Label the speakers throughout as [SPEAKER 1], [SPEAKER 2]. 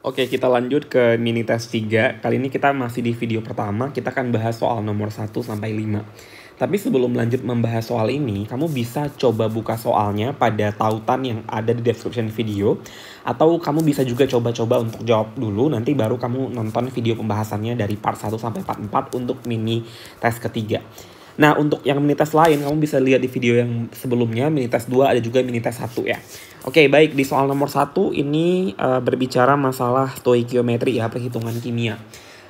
[SPEAKER 1] Oke, kita lanjut ke mini test 3. Kali ini kita masih di video pertama, kita akan bahas soal nomor 1 sampai 5. Tapi sebelum lanjut membahas soal ini, kamu bisa coba buka soalnya pada tautan yang ada di description video. Atau kamu bisa juga coba-coba untuk jawab dulu, nanti baru kamu nonton video pembahasannya dari part 1 sampai part 4 untuk mini test ketiga. Nah, untuk yang mini test lain, kamu bisa lihat di video yang sebelumnya, mini test 2, ada juga mini test 1 ya. Oke, baik, di soal nomor 1 ini berbicara masalah stoikiometri ya, perhitungan kimia.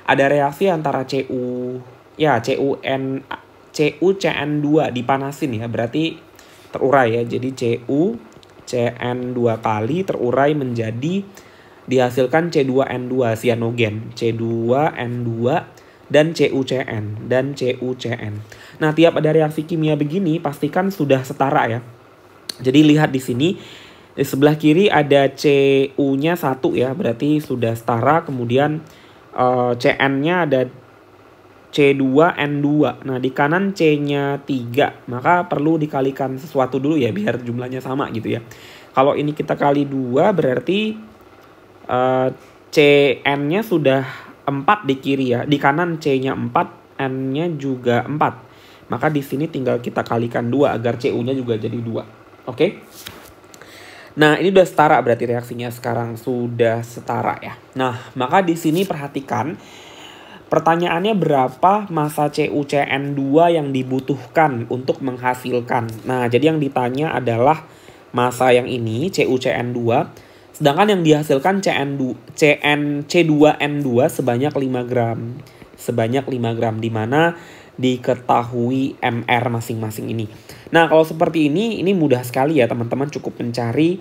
[SPEAKER 1] Ada reaksi antara CuCN2 dipanasin ya, berarti terurai ya. Jadi CuCN2 kali terurai menjadi dihasilkan C2N2 sianogen, C2N2 dan CuCN. Nah, tiap ada reaksi kimia begini pastikan sudah setara ya. Jadi lihat di sini di sebelah kiri ada Cu-nya 1 ya, berarti sudah setara. Kemudian Cn-nya ada C2N2. Nah, di kanan C-nya 3, maka perlu dikalikan sesuatu dulu ya biar jumlahnya sama gitu ya. Kalau ini kita kali 2 berarti Cn-nya sudah 4 di kiri ya. Di kanan C-nya 4, N-nya juga 4. Maka di sini tinggal kita kalikan 2 agar Cu-nya juga jadi 2. Oke? Nah, ini udah setara berarti reaksinya sekarang sudah setara ya. Nah, maka di sini perhatikan pertanyaannya berapa massa CuCN2 yang dibutuhkan untuk menghasilkan. Nah, jadi yang ditanya adalah massa yang ini CuCN2. Sedangkan yang dihasilkan C2N2 sebanyak 5 gram. Sebanyak 5 gram, di mana diketahui MR masing-masing ini. Nah, kalau seperti ini mudah sekali ya teman-teman, cukup mencari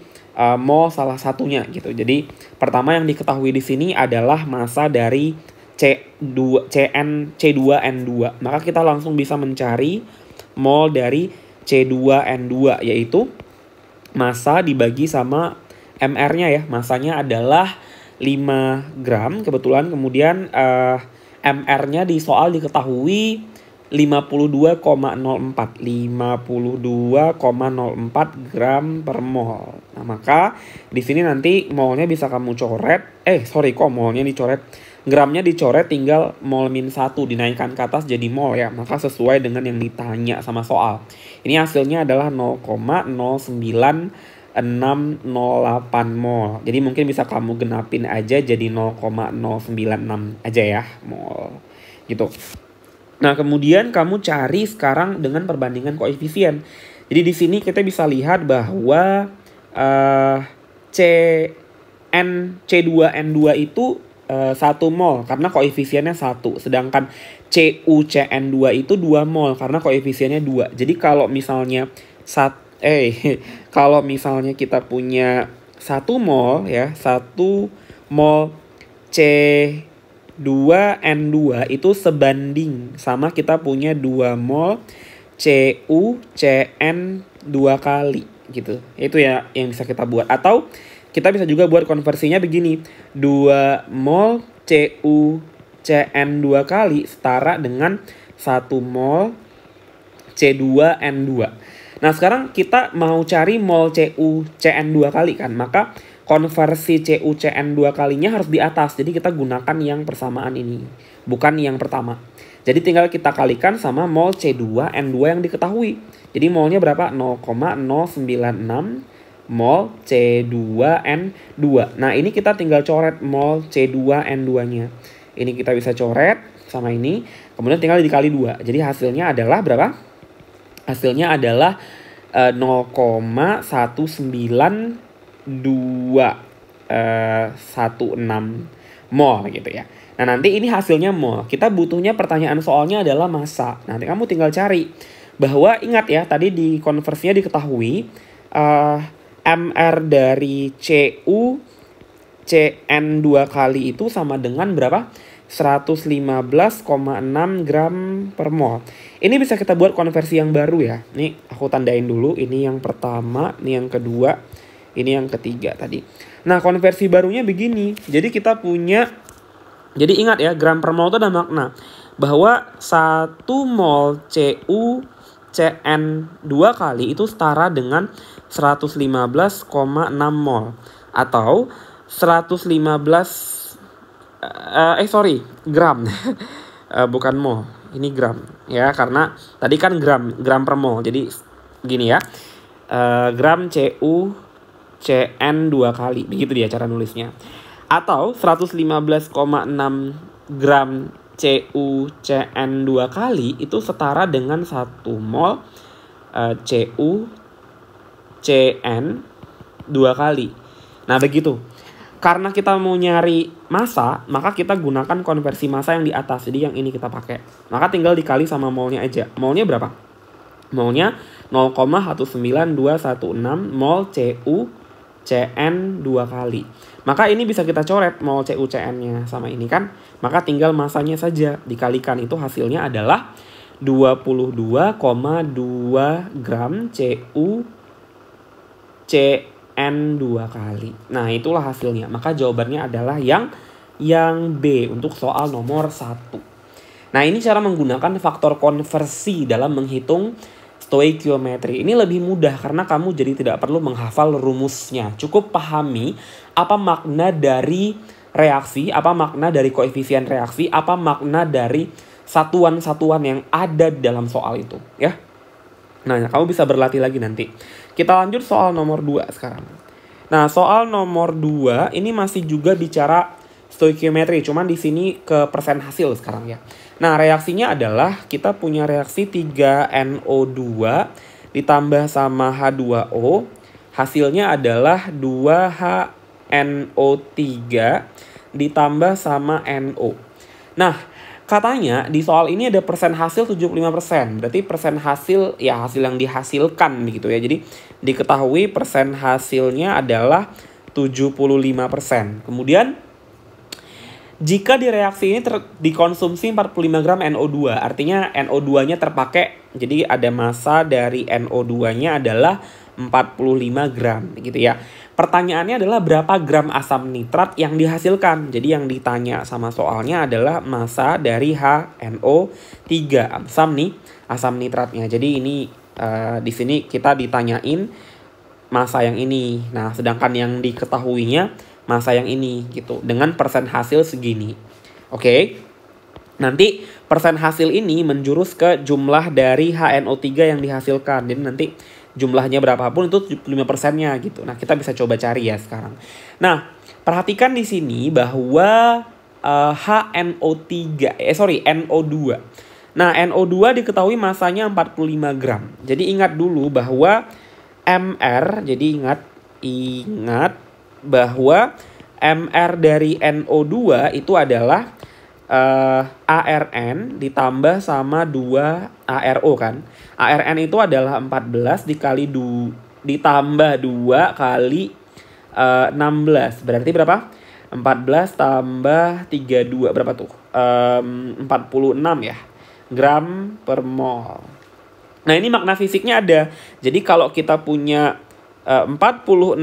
[SPEAKER 1] mol salah satunya gitu. Jadi, pertama yang diketahui di sini adalah massa dari C2N2. Maka kita langsung bisa mencari mol dari C2N2, yaitu massa dibagi sama MR-nya ya, massanya adalah 5 gram kebetulan. Kemudian MR-nya di soal diketahui 52,04 gram per mol. Nah, maka di sini nanti molnya bisa kamu coret. Molnya dicoret. Gramnya dicoret, tinggal mol min 1 dinaikkan ke atas jadi mol ya. Maka sesuai dengan yang ditanya sama soal. Ini hasilnya adalah 0,09 608 mol. Jadi mungkin bisa kamu genapin aja jadi 0,096 aja ya mol. Gitu. Nah, kemudian kamu cari sekarang dengan perbandingan koefisien. Jadi di sini kita bisa lihat bahwa C2N2 itu 1 mol karena koefisiennya 1. Sedangkan CuCN2 itu 2 mol karena koefisiennya 2. Jadi kalau misalnya kalau misalnya kita punya 1 mol ya, 1 mol C2N2 itu sebanding sama kita punya 2 mol CuCN2 kali gitu. Itu ya yang bisa kita buat. Atau kita bisa juga buat konversinya begini. 2 mol CuCN2 kali setara dengan 1 mol C2N2. Nah, sekarang kita mau cari mol CuCN2 kali kan. Maka konversi CuCN2 kalinya harus di atas. Jadi kita gunakan yang persamaan ini, bukan yang pertama. Jadi tinggal kita kalikan sama mol C2N2 yang diketahui. Jadi molnya berapa? 0,096 mol C2N2. Nah, ini kita tinggal coret mol C2N2-nya. Ini kita bisa coret sama ini. Kemudian tinggal dikali 2. Jadi hasilnya adalah berapa? Hasilnya adalah 0,1916 mol gitu ya. Nah, nanti ini hasilnya mol. Kita butuhnya pertanyaan soalnya adalah massa. Nanti kamu tinggal cari. Bahwa ingat ya, tadi di konversinya diketahui MR dari CuCN2 kali itu sama dengan berapa? 115,6 gram per mol. Ini bisa kita buat konversi yang baru ya. Nih aku tandain dulu. Ini yang pertama, ini yang kedua, ini yang ketiga tadi. Nah, konversi barunya begini. Jadi kita punya, jadi ingat ya, gram per mol itu ada makna bahwa 1 mol CuCN2 kali itu setara dengan 115,6 mol. Atau gram. Bukan mol, ini gram ya, karena tadi kan gram per mol. Jadi gini ya, gram CU CN 2 kali, begitu dia cara nulisnya. Atau 115,6 gram CU CN 2 kali itu setara dengan 1 mol CU CN 2 kali. Nah begitu. Karena kita mau nyari massa, maka kita gunakan konversi massa yang di atas. Jadi yang ini kita pakai. Maka tinggal dikali sama molnya aja. Molnya berapa? Molnya 0,19216 mol CU CN 2 kali. Maka ini bisa kita coret mol CU CN-nya sama ini kan. Maka tinggal massanya saja dikalikan. Itu hasilnya adalah 22,2 gram CU CN 2 kali. Nah itulah hasilnya. Maka jawabannya adalah yang B untuk soal nomor 1. Nah ini cara menggunakan faktor konversi dalam menghitung stoikiometri. Ini lebih mudah karena kamu jadi tidak perlu menghafal rumusnya. Cukup pahami apa makna dari reaksi, apa makna dari koefisien reaksi, apa makna dari satuan-satuan yang ada di dalam soal itu ya. Nah, kamu bisa berlatih lagi nanti. Kita lanjut soal nomor 2 sekarang. Nah, soal nomor 2 ini masih juga bicara stoikiometri, cuman di sini ke persen hasil sekarang ya. Nah, reaksinya adalah kita punya reaksi 3NO2 ditambah sama H2O. Hasilnya adalah 2HNO3 ditambah sama NO. Nah, katanya di soal ini ada persen hasil 75%. Berarti persen hasil ya hasil yang dihasilkan gitu ya. Jadi diketahui persen hasilnya adalah 75%. Kemudian jika di reaksi ini dikonsumsi 45 gram NO2, artinya NO2-nya terpakai. Jadi ada massa dari NO2-nya adalah 45 gram gitu ya. Pertanyaannya adalah berapa gram asam nitrat yang dihasilkan. Jadi yang ditanya sama soalnya adalah massa dari HNO3, asam nitratnya. Jadi ini di sini kita ditanyain massa yang ini. Nah, sedangkan yang diketahuinya massa yang ini gitu dengan persen hasil segini. Oke. Nanti persen hasil ini menjurus ke jumlah dari HNO3 yang dihasilkan. Jadi nanti jumlahnya berapapun itu 75%-nya gitu. Nah, kita bisa coba cari ya sekarang. Nah, perhatikan di sini bahwa NO2. Nah, NO2 diketahui masanya 45 gram. Jadi ingat dulu bahwa MR, jadi ingat bahwa MR dari NO2 itu adalah ARN ditambah sama 2 ARO kan. ARN itu adalah 14 ditambah 2 kali 16. Berarti berapa? 14 tambah 32 berapa tuh? 46 ya. Gram per mol. Nah, ini makna fisiknya ada. Jadi kalau kita punya 46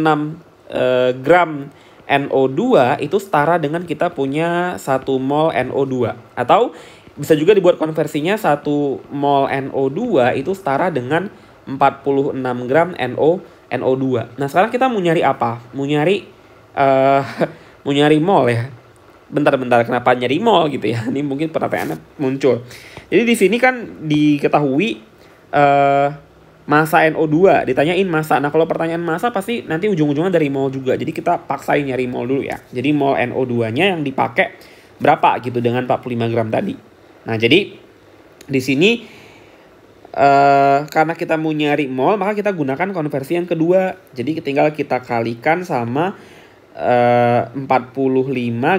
[SPEAKER 1] gram NO2 itu setara dengan kita punya 1 mol NO2. Atau bisa juga dibuat konversinya 1 mol NO2 itu setara dengan 46 gram NO2. Nah, sekarang kita mau nyari apa? Mau nyari mol ya. Bentar, kenapa nyari mol gitu ya? Ini mungkin pertanyaannya muncul. Jadi di sini kan diketahui massa NO2, ditanyain massa. Nah, kalau pertanyaan massa pasti nanti ujung-ujungnya dari mol juga. Jadi kita paksain nyari mol dulu ya. Jadi mol NO2-nya yang dipakai berapa gitu dengan 45 gram tadi. Nah, jadi di sini karena kita mau nyari mol, maka kita gunakan konversi yang kedua. Jadi tinggal kita kalikan sama 45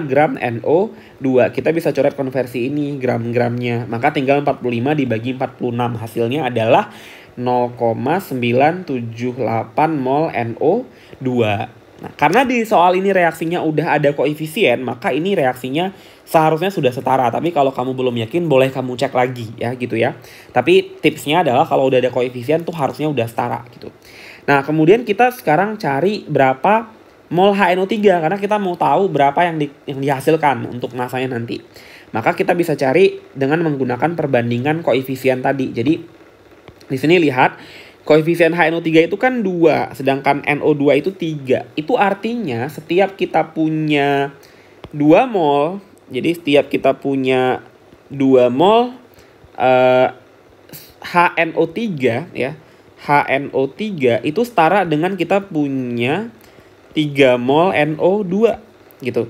[SPEAKER 1] gram NO2. Kita bisa coret konversi ini gram-gramnya. Maka tinggal 45 dibagi 46. Hasilnya adalah 0,978 mol NO2. Nah, karena di soal ini reaksinya udah ada koefisien, maka ini reaksinya seharusnya sudah setara. Tapi kalau kamu belum yakin, boleh kamu cek lagi ya gitu ya. Tapi tipsnya adalah kalau udah ada koefisien tuh harusnya udah setara gitu. Nah, kemudian kita sekarang cari berapa mol HNO3 karena kita mau tahu berapa yang dihasilkan untuk massanya nanti. Maka kita bisa cari dengan menggunakan perbandingan koefisien tadi. Jadi di sini lihat Koefisien HNO3 itu kan 2, sedangkan NO2 itu 3. Itu artinya setiap kita punya 2 mol, jadi setiap kita punya 2 mol HNO3 ya. HNO3 itu setara dengan kita punya 3 mol NO2 gitu.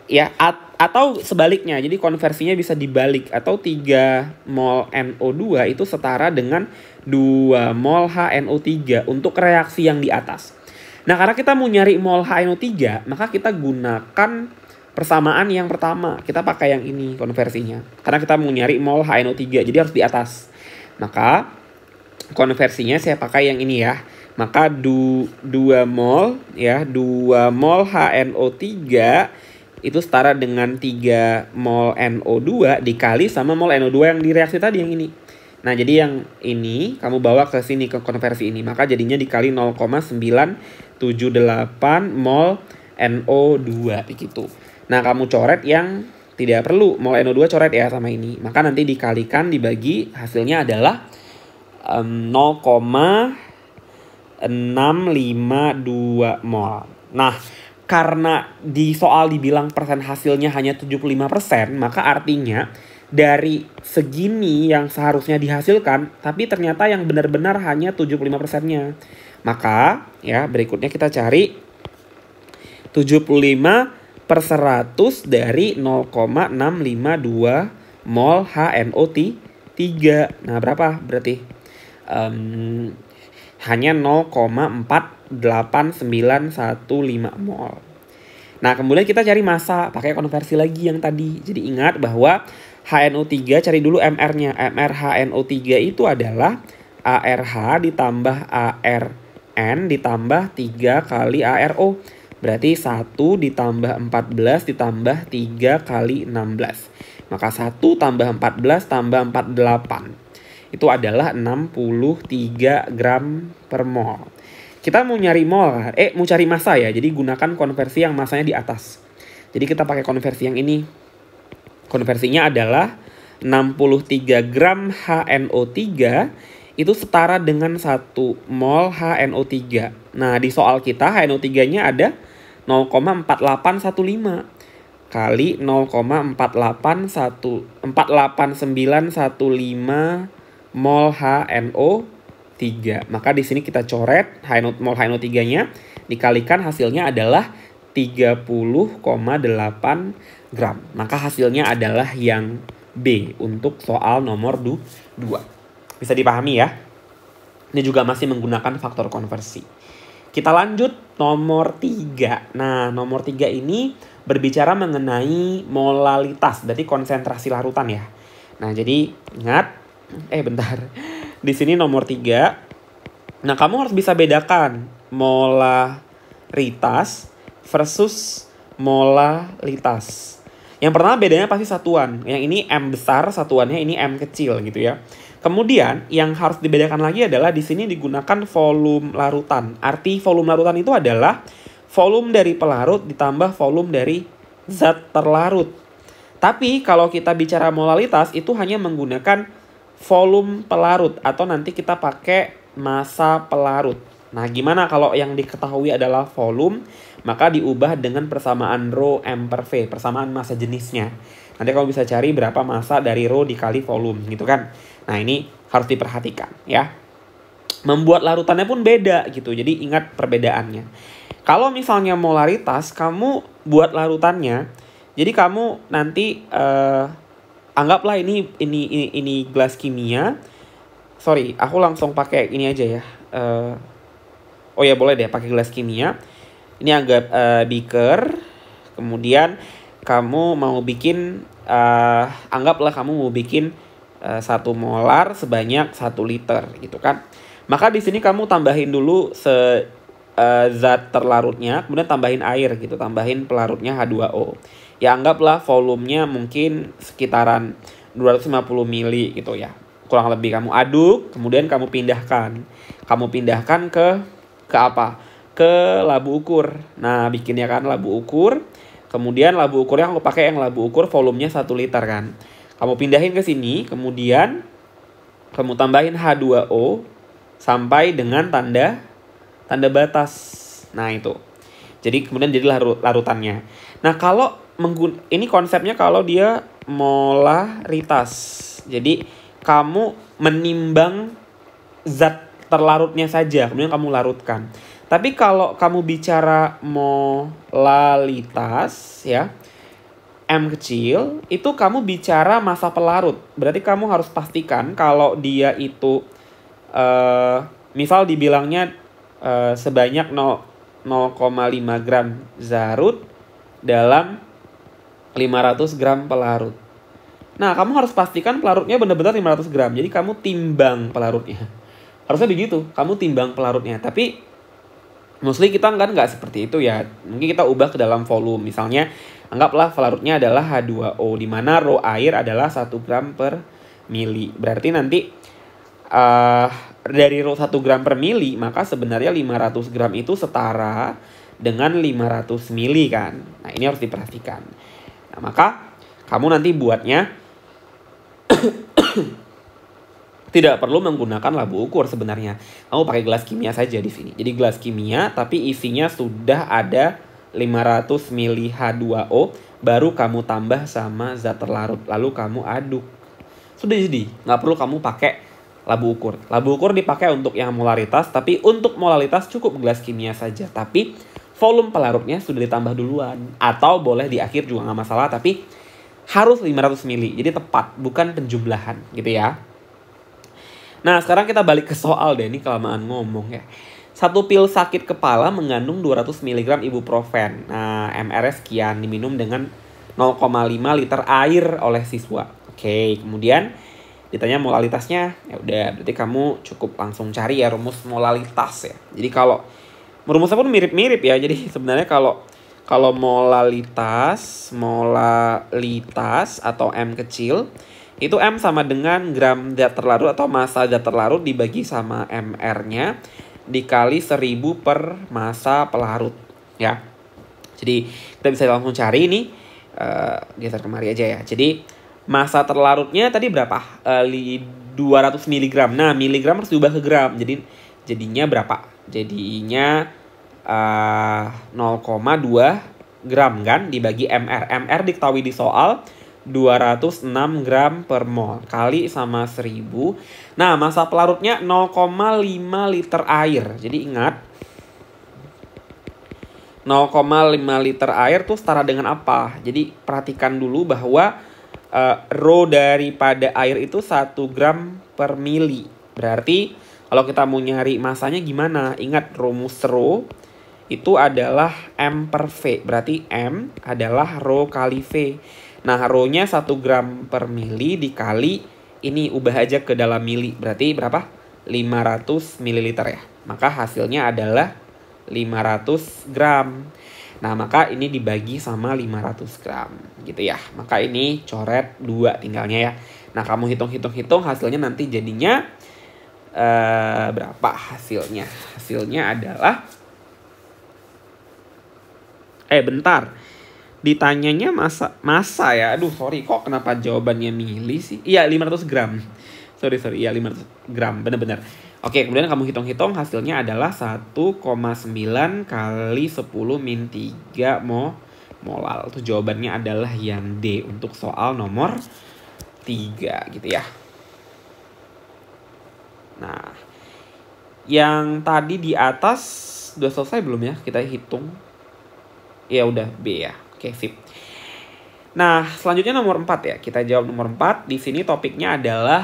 [SPEAKER 1] Ya, atau sebaliknya. Jadi konversinya bisa dibalik, atau 3 mol NO2 itu setara dengan 2 mol HNO3 untuk reaksi yang di atas. Nah, karena kita mau nyari mol HNO3, maka kita gunakan persamaan yang pertama. Kita pakai yang ini konversinya. Karena kita mau nyari mol HNO3, jadi harus di atas. Maka konversinya saya pakai yang ini ya. Maka 2 mol ya, 2 mol HNO3 itu setara dengan 3 mol NO2 dikali sama mol NO2 yang di reaksi tadi yang ini. Nah, jadi yang ini kamu bawa ke sini ke konversi ini, maka jadinya dikali 0,978 mol NO2 begitu. Nah, kamu coret yang tidak perlu, mol NO2 coret ya sama ini. Maka nanti dikalikan dibagi, hasilnya adalah 0,652 mol. Nah, karena di soal dibilang persen hasilnya hanya 75%, maka artinya dari segini yang seharusnya dihasilkan, tapi ternyata yang benar-benar hanya 75%-nya. Maka ya berikutnya kita cari 75/100 dari 0,652 mol HNO3. Nah, berapa berarti? Hanya 0,48915 mol. Nah, kemudian kita cari massa pakai konversi lagi yang tadi. Jadi ingat bahwa HNO3 cari dulu MR-nya. MR HNO3 itu adalah ARH ditambah ARN ditambah 3 kali ARO. Berarti 1 ditambah 14 ditambah 3 kali 16. Maka 1 tambah 14 tambah 48. Itu adalah 63 gram per mol. Kita mau nyari mol, mau cari massa ya. Jadi gunakan konversi yang massanya di atas. Jadi kita pakai konversi yang ini. Konversinya adalah 63 gram HNO3 itu setara dengan 1 mol HNO3. Nah, di soal kita HNO3-nya ada 0,4815 kali 0,48915 mol HNO3. Maka di sini kita coret mol HNO3-nya dikalikan hasilnya adalah 30,8 gram. Maka hasilnya adalah yang B untuk soal nomor 2. Bisa dipahami ya? Ini juga masih menggunakan faktor konversi. Kita lanjut nomor 3. Nah, nomor 3 ini berbicara mengenai molalitas, berarti konsentrasi larutan ya. Nah, jadi ingat, bentar. Di sini nomor 3. Nah, kamu harus bisa bedakan molaritas versus molalitas. Yang pertama bedanya pasti satuan. Yang ini M besar, satuannya ini M kecil gitu ya. Kemudian yang harus dibedakan lagi adalah di sini digunakan volume larutan. Arti volume larutan itu adalah volume dari pelarut ditambah volume dari zat terlarut. Tapi kalau kita bicara molalitas itu hanya menggunakan volume pelarut atau nanti kita pakai massa pelarut. Nah, gimana kalau yang diketahui adalah volume, maka diubah dengan persamaan rho M per V, persamaan massa jenisnya. Nanti kamu bisa cari berapa massa dari rho dikali volume gitu kan. Nah, ini harus diperhatikan ya. Membuat larutannya pun beda gitu. Jadi ingat perbedaannya. Kalau misalnya molaritas, kamu buat larutannya. Jadi kamu nanti anggaplah ini gelas kimia. Sorry, aku langsung pakai ini aja ya. Oh ya boleh deh pakai gelas kimia. Ini anggap beaker. Kemudian kamu mau bikin, anggaplah kamu mau bikin 1 molar sebanyak 1 liter gitu kan. Maka di sini kamu tambahin dulu zat terlarutnya, kemudian tambahin air gitu, tambahin pelarutnya H2O. Ya anggaplah volumenya mungkin sekitaran 250 mili gitu ya. Kurang lebih kamu aduk, kemudian kamu pindahkan. Kamu pindahkan ke apa? Ke labu ukur. Nah, bikinnya kan labu ukur. Kemudian labu ukurnya aku pakai yang labu ukur volumenya 1 liter kan. Kamu pindahin ke sini, kemudian kamu tambahin H2O sampai dengan tanda batas. Nah, itu. Jadi kemudian jadi larutannya. Nah, kalau ini konsepnya kalau dia molaritas. Jadi kamu menimbang zat terlarutnya saja, kemudian kamu larutkan. Tapi kalau kamu bicara molalitas ya, M kecil, itu kamu bicara massa pelarut. Berarti kamu harus pastikan kalau dia itu misal dibilangnya sebanyak 0,5 gram zarut dalam 500 gram pelarut. Nah, kamu harus pastikan pelarutnya benar-benar 500 gram. Jadi kamu timbang pelarutnya. Harusnya begitu, kamu timbang pelarutnya. Tapi mostly kita nggak seperti itu ya. Mungkin kita ubah ke dalam volume. Misalnya, anggaplah pelarutnya adalah H2O, di mana rho air adalah 1 gram per mili. Berarti nanti dari rho 1 gram per mili, maka sebenarnya 500 gram itu setara dengan 500 mili kan. Nah, ini harus diperhatikan. Nah, maka kamu nanti buatnya tidak perlu menggunakan labu ukur sebenarnya. Kamu pakai gelas kimia saja di sini. Jadi gelas kimia tapi isinya sudah ada 500 mili H2O, baru kamu tambah sama zat terlarut, lalu kamu aduk. Sudah jadi, nggak perlu kamu pakai labu ukur. Labu ukur dipakai untuk yang molaritas, tapi untuk molalitas cukup gelas kimia saja. Tapi volume pelarutnya sudah ditambah duluan. Atau boleh di akhir juga nggak masalah, tapi harus 500 mili. Jadi tepat, bukan penjumlahan gitu ya. Nah, sekarang kita balik ke soal deh, ini kelamaan ngomong ya. 1 pil sakit kepala mengandung 200 mg ibuprofen. Nah, MR sekian, diminum dengan 0,5 liter air oleh siswa. Oke, kemudian ditanya molalitasnya, ya udah berarti kamu cukup langsung cari ya rumus molalitas ya. Jadi kalau rumusnya pun mirip-mirip ya. Jadi sebenarnya kalau molalitas atau M kecil itu M sama dengan gram zat terlarut atau massa zat terlarut dibagi sama MR-nya dikali 1000 per massa pelarut ya. Jadi kita bisa langsung cari ini, geser kemari aja ya. Jadi massa terlarutnya tadi berapa? 200 mg. Nah, miligram harus diubah ke gram. Jadi jadinya berapa? Jadinya 0,2 gram kan dibagi MR. MR diketahui di soal 206 gram per mol kali sama 1000. Nah, massa pelarutnya 0,5 liter air. Jadi ingat 0,5 liter air tuh setara dengan apa? Jadi perhatikan dulu bahwa rho daripada air itu 1 gram per mili. Berarti kalau kita mau nyari masanya gimana? Ingat rumus rho itu adalah M per V. Berarti M adalah rho kali V. Nah, rho-nya 1 gram per mili dikali, ini ubah aja ke dalam mili. Berarti berapa? 500 ml ya. Maka hasilnya adalah 500 gram. Nah, maka ini dibagi sama 500 gram. Gitu ya. Maka ini coret 2 tinggalnya ya. Nah, kamu hitung-hitung hasilnya nanti jadinya berapa hasilnya? Hasilnya adalah bentar. Ditanyanya masa ya. Aduh, sorry, kok kenapa jawabannya mili sih? Iya, 500 gram. Sorry, iya 500 gram, bener-bener. Oke, kemudian kamu hitung-hitung hasilnya adalah 1,9 kali 10 min 3 molal. Itu jawabannya adalah yang D untuk soal nomor 3 gitu ya. Nah, yang tadi di atas udah selesai belum ya? Kita hitung. Ya udah B ya. Oke, sip. Nah, selanjutnya nomor 4 ya. Kita jawab nomor 4. Di sini topiknya adalah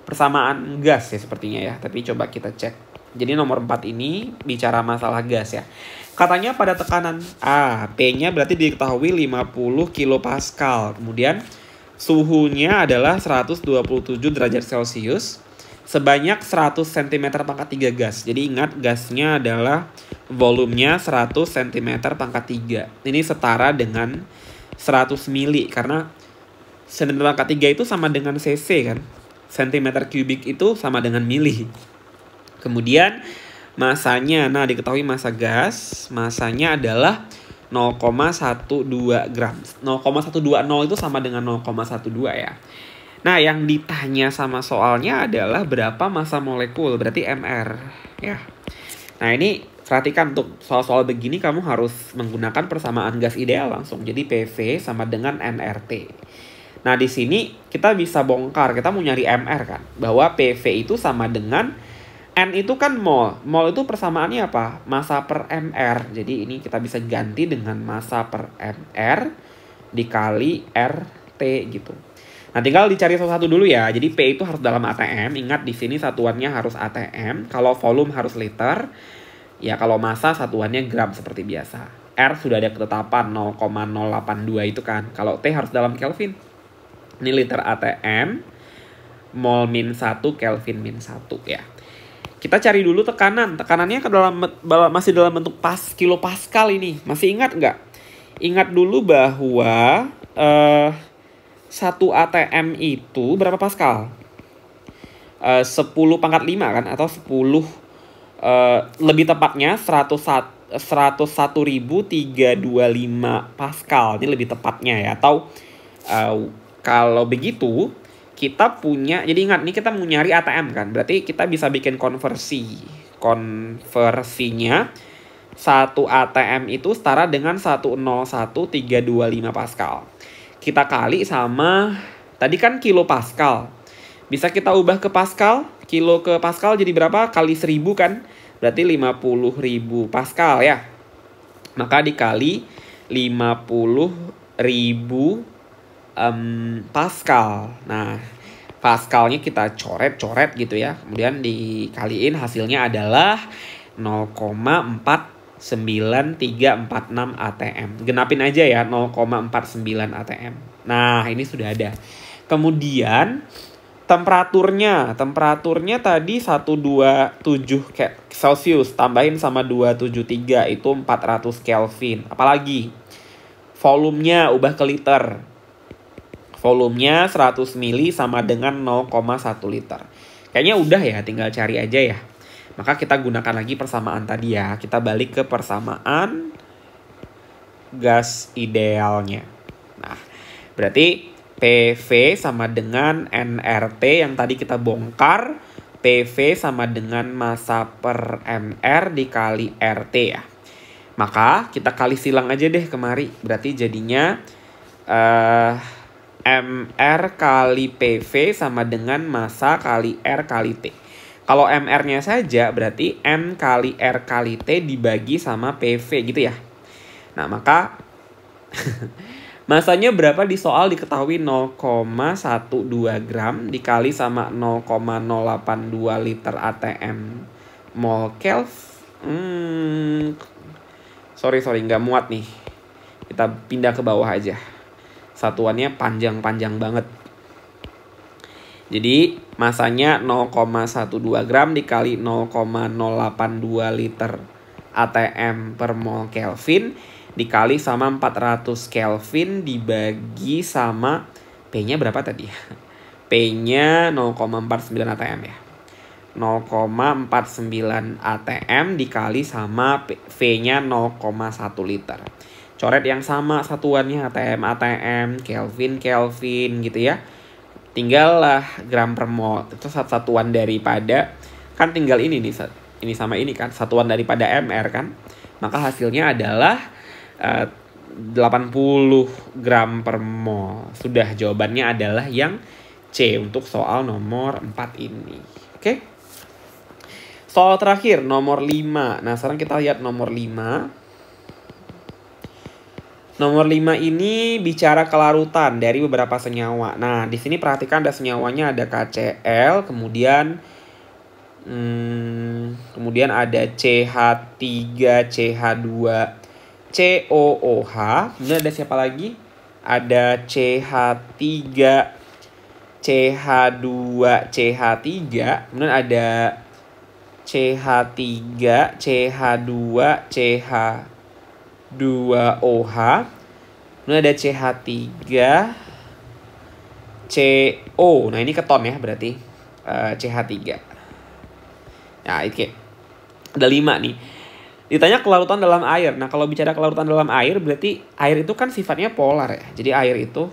[SPEAKER 1] persamaan gas ya sepertinya ya. Tapi coba kita cek. Jadi nomor 4 ini bicara masalah gas ya. Katanya pada tekanan A, P-nya berarti diketahui 50 kilopascal. Kemudian suhunya adalah 127 derajat Celcius. Sebanyak 100 cm pangkat 3 gas. Jadi ingat gasnya adalah volumenya 100 cm pangkat 3. Ini setara dengan 100 mili. Karena cm pangkat 3 itu sama dengan cc kan. Cm kubik itu sama dengan mili. Kemudian masanya, nah diketahui massa gas. Masanya adalah 0,12 gram. 0,120 itu sama dengan 0,12 ya. Nah, yang ditanya sama soalnya adalah berapa massa molekul, berarti mR ya. Nah, ini perhatikan untuk soal-soal begini kamu harus menggunakan persamaan gas ideal langsung. Jadi PV sama dengan nRT. Nah, di sini kita bisa bongkar, kita mau nyari mR kan, bahwa PV itu sama dengan N itu kan mol. Mol itu persamaannya apa? Massa per mR. Jadi ini kita bisa ganti dengan massa per mR dikali RT gitu. Nah, tinggal dicari satu-satu dulu ya. Jadi P itu harus dalam ATM. Ingat di sini satuannya harus ATM. Kalau volume harus liter. Ya kalau massa satuannya gram seperti biasa. R sudah ada ketetapan 0,082 itu kan. Kalau T harus dalam Kelvin. Ini liter ATM. Mol min 1, Kelvin min 1 ya. Kita cari dulu tekanan. Tekanannya masih dalam bentuk kilopascal ini. Masih ingat nggak? Ingat dulu bahwa 1 ATM itu berapa pascal? 10 pangkat 5 kan? Atau 10, lebih tepatnya 101.325 pascal. Ini lebih tepatnya ya. Atau kalau begitu, kita punya, jadi ingat nih kita mau nyari ATM kan. Berarti kita bisa bikin konversi. Konversinya 1 ATM itu setara dengan 101.325 pascal. Kita kali sama, tadi kan kilo pascal. Bisa kita ubah ke pascal. Kilo ke pascal jadi berapa? Kali 1000 kan? Berarti 50.000 pascal ya. Maka dikali 50.000 pascal. Nah, pascalnya kita coret-coret gitu ya. Kemudian dikaliin hasilnya adalah 0,49346 ATM. Genapin aja ya 0,49 ATM. Nah, ini sudah ada. Kemudian temperaturnya tadi 127 Celsius tambahin sama 273 itu 400 Kelvin. Apalagi volumenya ubah ke liter. Volumenya 100 mili sama dengan 0,1 liter. Kayaknya udah ya, tinggal cari aja ya. Maka kita gunakan lagi persamaan tadi ya. Kita balik ke persamaan gas idealnya. Nah, berarti PV sama dengan nRT yang tadi kita bongkar. PV sama dengan massa per mR dikali RT ya. Maka kita kali silang aja deh kemari. Berarti jadinya mR kali PV sama dengan massa kali R kali T. Kalau mR-nya saja berarti M kali R kali T dibagi sama PV gitu ya. Nah, maka masanya berapa di soal diketahui 0,12 gram dikali sama 0,082 liter ATM mol Kelv. Sorry nggak muat nih. Kita pindah ke bawah aja. Satuannya panjang-panjang banget. Jadi masanya 0,12 gram dikali 0,082 liter ATM per mol Kelvin dikali sama 400 Kelvin dibagi sama P-nya berapa tadi? P-nya 0,49 ATM ya. 0,49 ATM dikali sama V-nya 0,1 liter. Coret yang sama satuannya ATM, Kelvin gitu ya. Tinggallah gram per mol. Itu satuan daripada, kan tinggal ini nih, ini sama ini kan, satuan daripada mR kan. Maka hasilnya adalah 80 gram per mol. Sudah, jawabannya adalah yang C untuk soal nomor 4 ini. Oke. Soal terakhir nomor 5. Nah, sekarang kita lihat nomor 5. Nomor 5 ini bicara kelarutan dari beberapa senyawa. Nah, di sini perhatikan ada senyawanya, ada KCl, kemudian ada CH3, CH2, COOH. Kemudian ada siapa lagi? Ada CH3, CH2, CH3. Kemudian ada CH3, CH2, CH2OH. Kemudian ada CH3, CO. Nah, ini keton ya berarti. CH3. Nah, oke. Ada 5 nih. Ditanya kelarutan dalam air. Nah, kalau bicara kelarutan dalam air berarti air itu kan sifatnya polar ya. Jadi air itu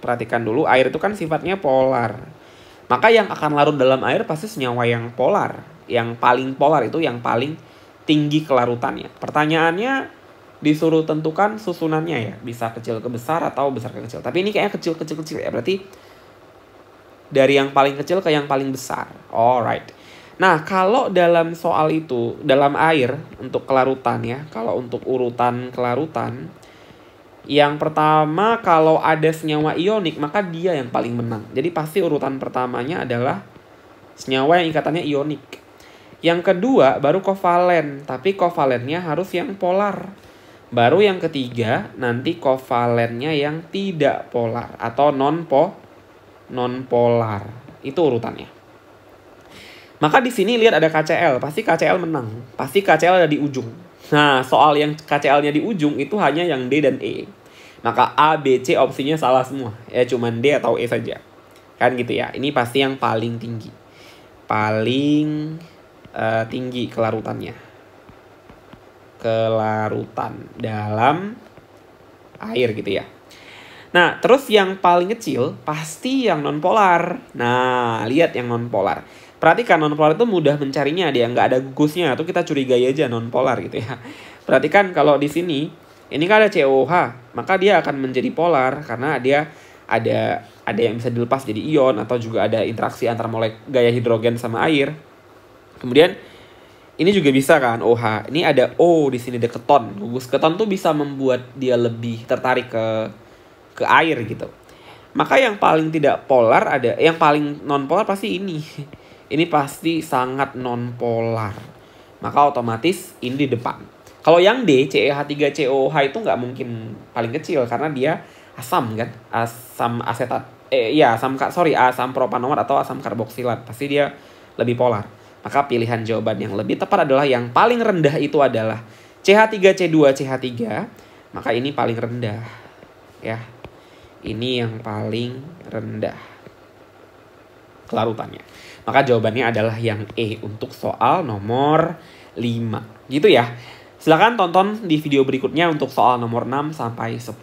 [SPEAKER 1] Perhatikan dulu, air itu kan sifatnya polar. Maka yang akan larut dalam air pasti senyawa yang polar. Yang paling polar itu yang paling tinggi kelarutannya. Pertanyaannya disuruh tentukan susunannya ya. Bisa kecil ke besar atau besar ke kecil. Tapi ini kayaknya kecil ya. Berarti dari yang paling kecil ke yang paling besar. Alright. Nah, kalau dalam soal itu, dalam air untuk kelarutan ya, kalau untuk urutan kelarutan, yang pertama kalau ada senyawa ionik, maka dia yang paling menang. Jadi pasti urutan pertamanya adalah senyawa yang ikatannya ionik. Yang kedua baru kovalen, tapi kovalennya harus yang polar. Baru yang ketiga nanti kovalennya yang tidak polar atau non-polar. Itu urutannya. Maka di sini lihat ada KCl, pasti KCl menang. Pasti KCl ada di ujung. Nah, soal yang KCl-nya di ujung itu hanya yang D dan E. Maka A, B, C opsinya salah semua. Ya cuman D atau E saja. Kan gitu ya. Ini pasti yang paling tinggi. Paling tinggi kelarutannya. Kelarutan dalam air gitu ya. Nah, terus yang paling kecil pasti yang non-polar. Nah, lihat yang non-polar. Perhatikan non-polar itu mudah mencarinya, dia nggak ada gugusnya, atau kita curigai aja non-polar gitu ya. Perhatikan kalau di sini, ini kan ada COH, maka dia akan menjadi polar karena dia ada yang bisa dilepas jadi ion atau juga ada interaksi antara gaya hidrogen sama air. Kemudian ini juga bisa kan OH. Ini ada O di sini, ada keton. Gugus keton tuh bisa membuat dia lebih tertarik ke air gitu. Maka yang paling tidak polar yang paling non-polar pasti ini. Ini pasti sangat non-polar. Maka otomatis ini di depan. Kalau yang D, CeH3COH itu nggak mungkin paling kecil karena dia asam kan, asam asetat. Asam propanomar atau asam karboksilat. Pasti dia lebih polar. Maka pilihan jawaban yang lebih tepat adalah yang paling rendah itu adalah CH3C2CH3. Maka ini paling rendah. Ya. Ini yang paling rendah kelarutannya. Maka jawabannya adalah yang E untuk soal nomor 5. Gitu ya. Silahkan tonton di video berikutnya untuk soal nomor 6 sampai 10.